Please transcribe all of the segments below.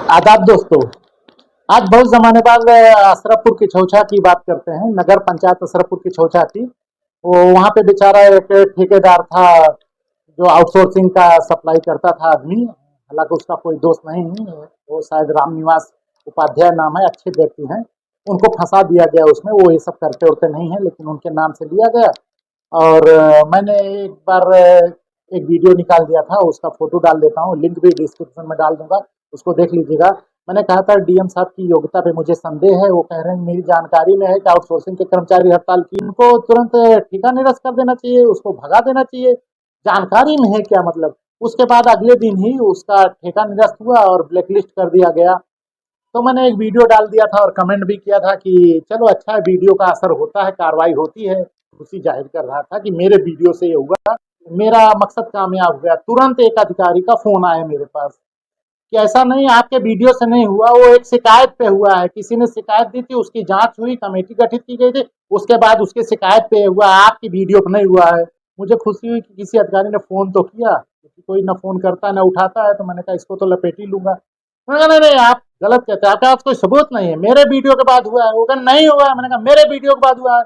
आदाब दोस्तों। आज बहुत जमाने बाद अशरफपुर की छौछा की बात करते हैं। नगर पंचायत अशरफपुर की छौछा थी। वो वहाँ पे बेचारा एक ठेकेदार था जो आउटसोर्सिंग का सप्लाई करता था आदमी। हालांकि उसका कोई दोस्त नहीं है, वो शायद राम निवास उपाध्याय नाम है, अच्छे व्यक्ति हैं। उनको फंसा दिया गया उसमें, वो ये सब करते उरते नहीं है, लेकिन उनके नाम से लिया गया। और मैंने एक बार एक वीडियो निकाल दिया था, उसका फोटो डाल देता हूँ, लिंक भी डिस्क्रिप्शन में डाल दूंगा, उसको देख लीजिएगा। मैंने कहा था डीएम साहब की योग्यता पे मुझे संदेह है। वो कह रहे हैं मेरी जानकारी में है कि आउटसोर्सिंग के कर्मचारी हड़ताल की, उनको तुरंत ठेका निरस्त कर देना चाहिए, उसको भगा देना चाहिए। जानकारी में है क्या मतलब? उसके बाद अगले दिन ही उसका ठेका निरस्त हुआ और ब्लैकलिस्ट कर दिया गया। तो मैंने एक वीडियो डाल दिया था और कमेंट भी किया था कि चलो अच्छा है, वीडियो का असर होता है, कार्रवाई होती है। खुशी जाहिर कर रहा था कि मेरे वीडियो से ये हुआ, मेरा मकसद कामयाब हो गया। तुरंत एक अधिकारी का फोन आया मेरे पास कि ऐसा नहीं, आपके वीडियो से नहीं हुआ, वो एक शिकायत पे हुआ है, किसी ने शिकायत दी थी, उसकी जांच हुई, कमेटी गठित की गई थी, उसके बाद उसके शिकायत पे हुआ, आपकी वीडियो पे नहीं हुआ है। मुझे खुशी हुई कि किसी अधिकारी ने फोन तो किया, क्योंकि कोई ना फोन करता ना उठाता है। तो मैंने कहा इसको तो लपेट ही लूंगा। मैंने कहा नहीं नहीं, आप गलत कहते हैं, आपके पास कोई सबूत नहीं है, मेरे वीडियो के बाद हुआ है। वो कहा नहीं हुआ है। मैंने कहा मेरे वीडियो के बाद हुआ है।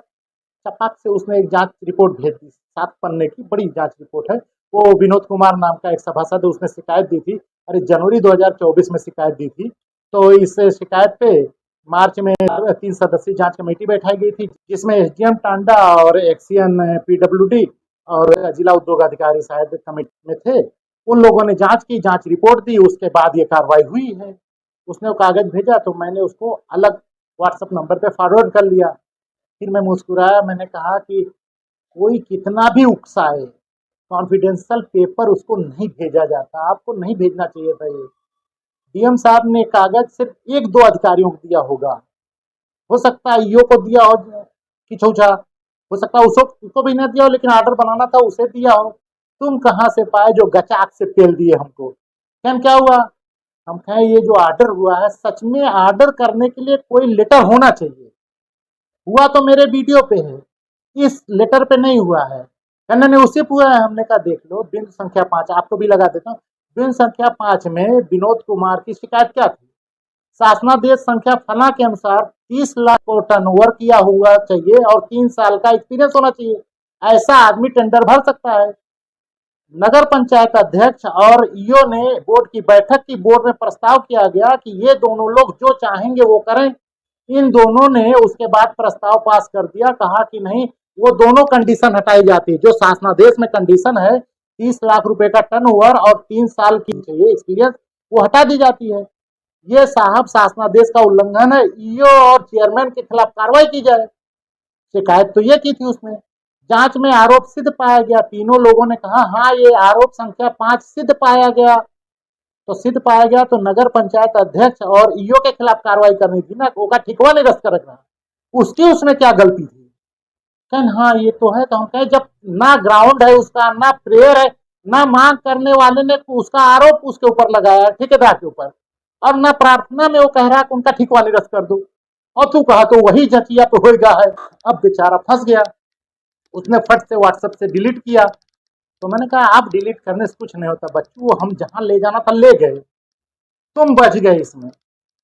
चपाक से उसने एक जांच रिपोर्ट भेज दी, 7 पन्ने की बड़ी जांच रिपोर्ट है। वो विनोद कुमार नाम का एक सभासद, उसने शिकायत दी थी, अरे जनवरी 2024 में शिकायत दी थी। तो इस शिकायत पे मार्च में 3 सदस्यीय जांच कमेटी बैठाई गई थी, जिसमें एसडीएम टांडा और एक्सीएन पीडब्ल्यूडी और जिला उद्योग अधिकारी शायद कमेटी में थे। उन लोगों ने जांच की, जांच रिपोर्ट दी, उसके बाद ये कार्रवाई हुई है। उसने वो कागज भेजा तो मैंने उसको अलग व्हाट्सएप नंबर पे फॉरवर्ड कर लिया। फिर मैं मुस्कुराया, मैंने कहा कि कोई कितना भी उकसाए, कॉन्फिडेंशियल पेपर उसको नहीं भेजा जाता, आपको नहीं भेजना चाहिए था ये। डीएम साहब ने कागज सिर्फ 1-2 अधिकारियों को दिया होगा, हो सकता है ईओ को दिया हो कि छौछा, हो सकता है उसको भी नहीं दिया हो, लेकिन ऑर्डर बनाना था उसे दिया हो। तुम कहाँ से पाए जो गचाक से पेल दिए हमको? क्या हुआ? हम कहें ये जो ऑर्डर हुआ है, सच में ऑर्डर करने के लिए कोई लेटर होना चाहिए। हुआ तो मेरे वीडियो पे है, इस लेटर पे नहीं हुआ है। कहने ने उसी पे हुआ है। हमने कहा देख लो, बिंद संख्या 5 आपको भी लगा देता हूँ। बिंद संख्या 5 में विनोद कुमार की शिकायत क्या थी? शासनादेश संख्या फला के अनुसार 30 लाख को टर्नओवर किया हुआ चाहिए और 3 साल का एक्सपीरियंस होना चाहिए। ऐसा आदमी टेंडर भर सकता है? नगर पंचायत अध्यक्ष और ईओ ने बोर्ड की बैठक की, बोर्ड में प्रस्ताव किया गया कि ये दोनों लोग जो चाहेंगे वो करें। इन दोनों ने उसके बाद प्रस्ताव पास कर दिया, कहा कि नहीं, वो दोनों कंडीशन हटाई जाती है। जो शासनादेश में कंडीशन है 30 लाख रुपए का टर्नओवर और 3 साल की चाहिए एक्सपीरियंस, वो हटा दी जाती है। ये साहब शासनादेश का उल्लंघन है, ईओ और चेयरमैन के खिलाफ कार्रवाई की जाए। शिकायत तो ये की थी उसमें। जांच में आरोप सिद्ध पाया गया, तीनों लोगों ने कहा हाँ ये आरोप संख्या 5 सिद्ध पाया गया। तो सिद्ध पाया गया तो नगर पंचायत अध्यक्ष और ईओ के खिलाफ कार्रवाई करनी थी ना, वो ठिकवा निरस्त कर रखना, उसकी उसमें क्या गलती थी? कहन हाँ ये तो है। तो हम कहे जब ना ग्राउंड है उसका, ना प्रेयर है, ना मांग करने वाले ने उसका आरोप उसके ऊपर लगाया है ठेकेदार के ऊपर, और ना प्रार्थना में वो कह रहा है कि उनका ठिकवा निरस्त कर दो, और तू कहा तो वही जचिया तो होगा है। अब बेचारा फंस गया, उसने फट से व्हाट्सएप से डिलीट किया। तो मैंने कहा आप डिलीट करने से कुछ नहीं होता बच्चों, हम जहां ले जाना था ले गए, तुम बच गए इसमें।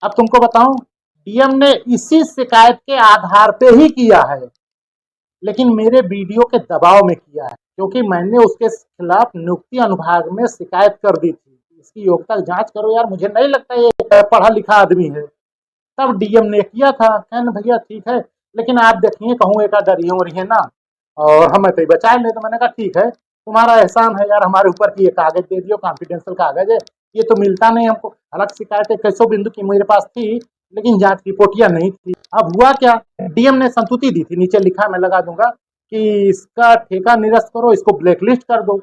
अब तुमको बताऊं, डीएम ने इसी शिकायत के आधार पे ही किया है, लेकिन मेरे वीडियो के दबाव में किया है, क्योंकि मैंने उसके खिलाफ नियुक्ति अनुभाग में शिकायत कर दी थी। इसकी योग्यता जांच करो यार, मुझे नहीं लगता ये पढ़ा लिखा आदमी है। तब डीएम ने किया था। कहने भैया ठीक है, लेकिन आप देखिए कहूँ एक डरिए वरिए ना, और हमें तो बचाए ले। तो मैंने कहा ठीक है, तुम्हारा एहसान है यार हमारे ऊपर की, ये कागज दे दियो, कॉन्फिडेंशियल कागज है, ये तो मिलता नहीं हमको। अलग शिकायत 100 बिंदु की मेरे पास थी, लेकिन जांच रिपोर्टिया नहीं थी। अब हुआ क्या, डीएम ने संतुति दी थी, नीचे लिखा मैं लगा दूंगा कि इसका ठेका निरस्त करो, इसको ब्लैकलिस्ट कर दो।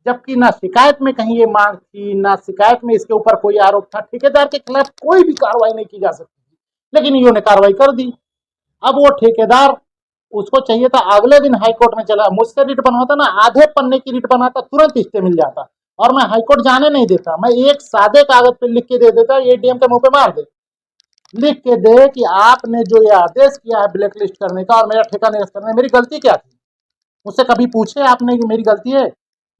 जबकि ना शिकायत में कहीं ये मांग थी, ना शिकायत में इसके ऊपर कोई आरोप था। ठेकेदार के खिलाफ कोई भी कार्रवाई नहीं की जा सकती, लेकिन इन्होंने कार्रवाई कर दी। अब वो ठेकेदार, उसको चाहिए था अगले दिन हाईकोर्ट में चला, मुझसे रिट बनवाता ना, आधे पन्ने की रिट बनाता, तुरंत स्टे मिल जाता, और मैं हाईकोर्ट जाने नहीं देता। मैं एक सादे कागज पे लिख के दे देता, ये डीएम के मुंह पे मार दे, लिख के दे कि आपने जो ये आदेश किया है ब्लैक लिस्ट करने का और मेरा ठेका निरस्त करने, मेरी गलती क्या थी? मुझसे कभी पूछे आपने कि मेरी गलती है?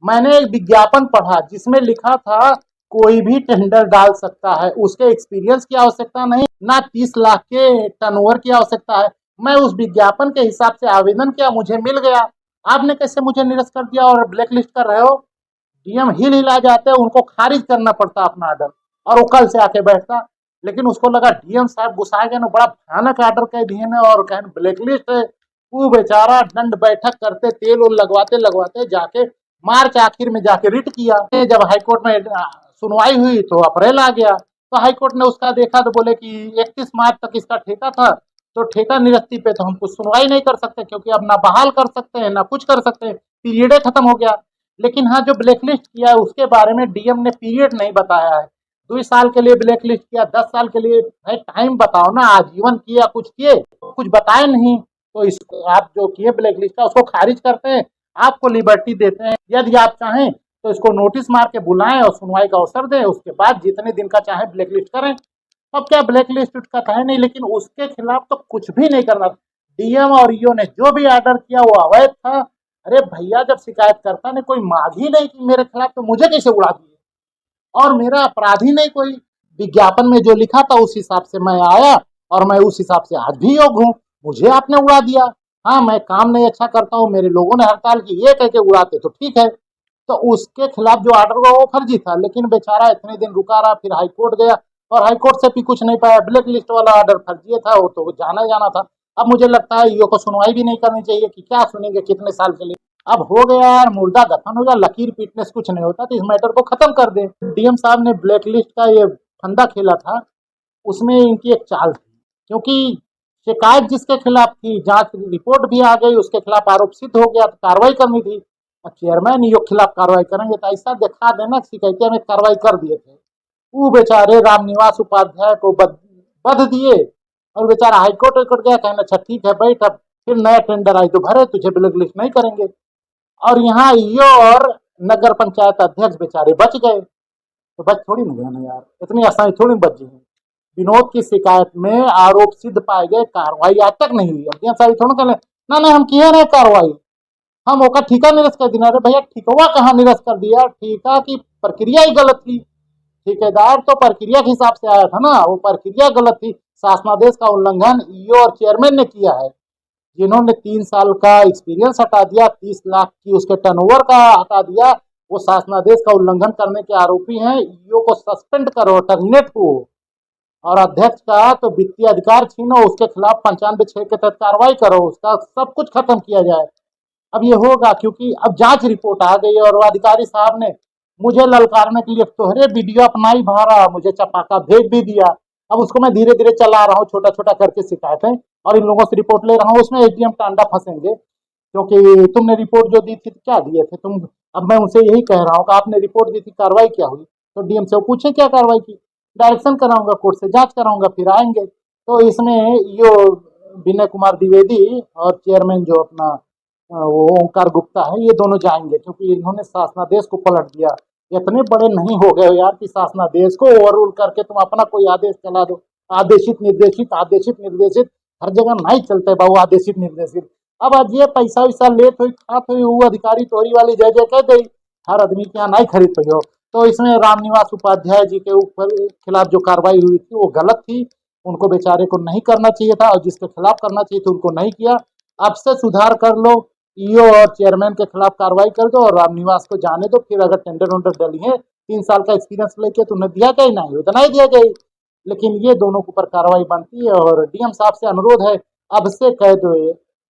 मैंने एक विज्ञापन पढ़ा जिसमें लिखा था कोई भी टेंडर डाल सकता है, उसके एक्सपीरियंस की आवश्यकता नहीं, ना 30 लाख के टर्नओवर की आवश्यकता है। मैं उस विज्ञापन के हिसाब से आवेदन किया, मुझे मिल गया। आपने कैसे मुझे निरस्त कर दिया और ब्लैक लिस्ट कर रहे हो? डीएम हिल हिला जाते हैं, उनको खारिज करना पड़ता अपना ऑर्डर, और वो कल से आके बैठता। लेकिन उसको लगा डीएम साहब गुस्सा गए ना, बड़ा भयानक ऑर्डर कह दिए ना, और कहें ब्लैक लिस्ट है। वो बेचारा दंड बैठक करते, तेल उल लगवाते लगवाते जाके मार्च आखिर में जाके रिट किया। जब हाईकोर्ट में सुनवाई हुई तो अप्रैल आ गया, तो हाईकोर्ट ने उसका देखा तो बोले कि 31 मार्च तक इसका ठेका था, तो ठेका निरस्ती पे तो हम कुछ सुनवाई नहीं कर सकते, क्योंकि अब ना बहाल कर सकते हैं ना कुछ कर सकते हैं, पीरियड खत्म हो गया। लेकिन हाँ, जो ब्लैकलिस्ट किया है उसके बारे में डीएम ने पीरियड नहीं बताया है। 2 साल के लिए ब्लैकलिस्ट किया, 10 साल के लिए, भाई टाइम बताओ ना, आजीवन किया कुछ किए, कुछ बताए नहीं। तो इस आप जो किए ब्लैकलिस्ट का, उसको खारिज करते हैं, आपको लिबर्टी देते हैं। यदि आप चाहें तो इसको नोटिस मार के बुलाएं और सुनवाई का अवसर दें, उसके बाद जितने दिन का चाहे ब्लैकलिस्ट करें। अब क्या ब्लैकलिस्ट का था नहीं, लेकिन उसके खिलाफ तो कुछ भी नहीं करना। डीएम और ईओ ने जो भी ऑर्डर किया वो अवैध था। अरे भैया, जब शिकायतकर्ता ने कोई मांग ही नहीं कि मेरे खिलाफ, तो मुझे कैसे उड़ा दिए? और मेरा अपराध ही नहीं कोई, विज्ञापन में जो लिखा था उस हिसाब से मैं आया, और मैं उस हिसाब से आज भी योग हूँ। मुझे आपने उड़ा दिया। हाँ, मैं काम नहीं अच्छा करता हूँ, मेरे लोगों ने हड़ताल की, ये कह के उड़ाते तो ठीक है। तो उसके खिलाफ जो ऑर्डर हुआ वो फर्जी था, लेकिन बेचारा इतने दिन रुका रहा, फिर हाईकोर्ट गया और हाईकोर्ट से भी कुछ नहीं पाया। ब्लैक लिस्ट वाला ऑर्डर फर्जी था, वो तो जाना ही जाना था। अब मुझे लगता है ईओ को सुनवाई भी नहीं करनी चाहिए, कि क्या सुनेंगे कितने साल के लिए। अब हो गया यार, मुर्दा दफन हो गया, लकीर पीटने से कुछ नहीं होता, तो इस मैटर को खत्म कर दे। डीएम साहब ने ब्लैक लिस्ट का ये फंदा खेला था, उसमें इनकी एक चाल थी, क्योंकि शिकायत जिसके खिलाफ थी, जांच रिपोर्ट भी आ गई, उसके खिलाफ आरोप सिद्ध हो गया, तो कार्रवाई करनी थी। चेयरमैन ईओ के खिलाफ कार्रवाई करेंगे तो ऐसा दिखा देना शिकायतिया में कार्रवाई कर दिए थे। वो बेचारे रामनिवास उपाध्याय को बध दिए, और बेचारा हाईकोर्ट वाईकोर्ट गया, कहना अच्छा ठीक है बैठ, अब फिर नया टेंडर आई तो भरे, तुझे ब्लैक लिस्ट नहीं करेंगे। और यहाँ ईओ और नगर पंचायत अध्यक्ष बेचारे बच गए। तो बच थोड़ी नहीं गए ना यार, इतनी आसानी थोड़ी बच गई। विनोद की शिकायत में आरोप सिद्ध पाए गए, कार्रवाई आज तक नहीं हुई। अब सारी थोड़ा कहले ना ना हम किए नहीं कार्रवाई, हम ओका ठीका निरस्त कर दिया। अरे भैया, ठीकवा कहाँ निरस्त कर दिया? ठीका की प्रक्रिया ही गलत थी। ठेकेदार तो प्रक्रिया के हिसाब से आया था ना, वो प्रक्रिया गलत थी। शासनादेश का उल्लंघन ईओ और चेयरमैन ने किया है, जिन्होंने 3 साल का एक्सपीरियंस हटा दिया, 30 लाख की उसके टर्नओवर का हटा दिया, वो शासनादेश का उल्लंघन करने के आरोपी हैं। ईओ को सस्पेंड करो, टर्मिनेट हो, और अध्यक्ष का तो वित्तीय अधिकार छीनो, उसके खिलाफ 95(6) के तहत कार्रवाई करो, उसका सब कुछ खत्म किया जाए। अब ये होगा क्योंकि अब जांच रिपोर्ट आ गई, और वो अधिकारी साहब ने मुझे ललकारने के लिए तोहरे वीडियो अपना ही भरा, मुझे चपाका भेज भी दिया। अब उसको मैं धीरे धीरे चला रहा हूँ, छोटा छोटा करके शिकायतें, और इन लोगों से रिपोर्ट ले रहा हूँ। उसमें एसडीएम टांडा फंसेंगे, क्योंकि तुमने रिपोर्ट जो दी थी क्या दिए थे तुम। अब मैं उनसे यही कह रहा हूँ कि आपने रिपोर्ट दी थी, कार्रवाई क्या हुई? तो डीएम से वो पूछे क्या कार्रवाई की, डायरेक्शन कराऊंगा, कोर्ट से जांच कराऊंगा, फिर आएंगे। तो इसमें यो विनय कुमार द्विवेदी और चेयरमैन जो अपना वो ओंकार गुप्ता है, ये दोनों जाएंगे, क्योंकि इन्होंने शासनादेश को पलट दिया। इतने बड़े नहीं हो गए यार कि शासनादेश को ओवररूल करके तुम अपना कोई आदेश चला दो। आदेशित निर्देशित, आदेशित निर्देशित, हर जगह नहीं चलते बाबू आदेशित निर्देशित। अब आज ये पैसा वैसा लेत हुई खात हुई, वो अधिकारी तोहरी वाली जय जय कह गई, हर आदमी के यहाँ नहीं खरीद पाई हो। तो इसमें रामनिवास उपाध्याय जी के ऊपर खिलाफ जो कार्रवाई हुई थी वो गलत थी, उनको बेचारे को नहीं करना चाहिए था, और जिसके खिलाफ करना चाहिए था उनको नहीं किया। अब से सुधार कर लो, ईओ और चेयरमैन के खिलाफ कार्रवाई कर दो, और रामनिवास को जाने दो। फिर अगर टेंडर वेंडर डली है, 3 साल का एक्सपीरियंस लेके तुमने दिया गया ही नहीं, उतना ही दिया गया। लेकिन ये दोनों के ऊपर कार्रवाई बनती है, और डीएम साहब से अनुरोध है, अब से कह दो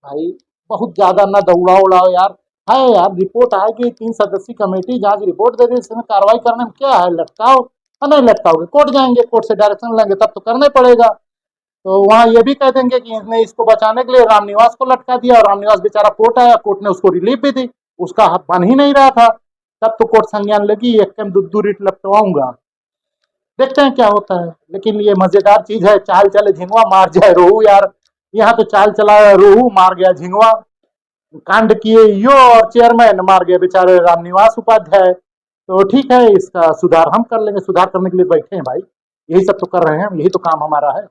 भाई, बहुत ज्यादा ना दौड़ा उड़ाओ यार। है यार, रिपोर्ट आएगी, 3 सदस्यीय कमेटी जांच रिपोर्ट दे दे, इसमें कार्रवाई करने में क्या है? लटकाओ, और नहीं लटकाओगे कोर्ट जाएंगे, कोर्ट से डायरेक्शन लेंगे, तब तो करना ही पड़ेगा। तो वहाँ ये भी कह देंगे कि इसने इसको बचाने के लिए रामनिवास को लटका दिया, और रामनिवास बेचारा कोर्ट आया, कोर्ट ने उसको रिलीफ भी दी, उसका हक बन ही नहीं रहा था। तब तो कोर्ट संज्ञान लगी, एक टाइम दुद्दू रिट लपटवाऊंगा, देखते हैं क्या होता है। लेकिन ये मजेदार चीज है, चाल चले झिंगुआ मार जाए रोहू यार। यहाँ तो चाल चलाया रोहू, मार गया झिंगुआ। कांड किए यो और चेयरमैन, मार गए बेचारे रामनिवास उपाध्याय। तो ठीक है, इसका सुधार हम कर लेंगे, सुधार करने के लिए बैठे हैं भाई, यही सब तो कर रहे हैं, यही तो काम हमारा है।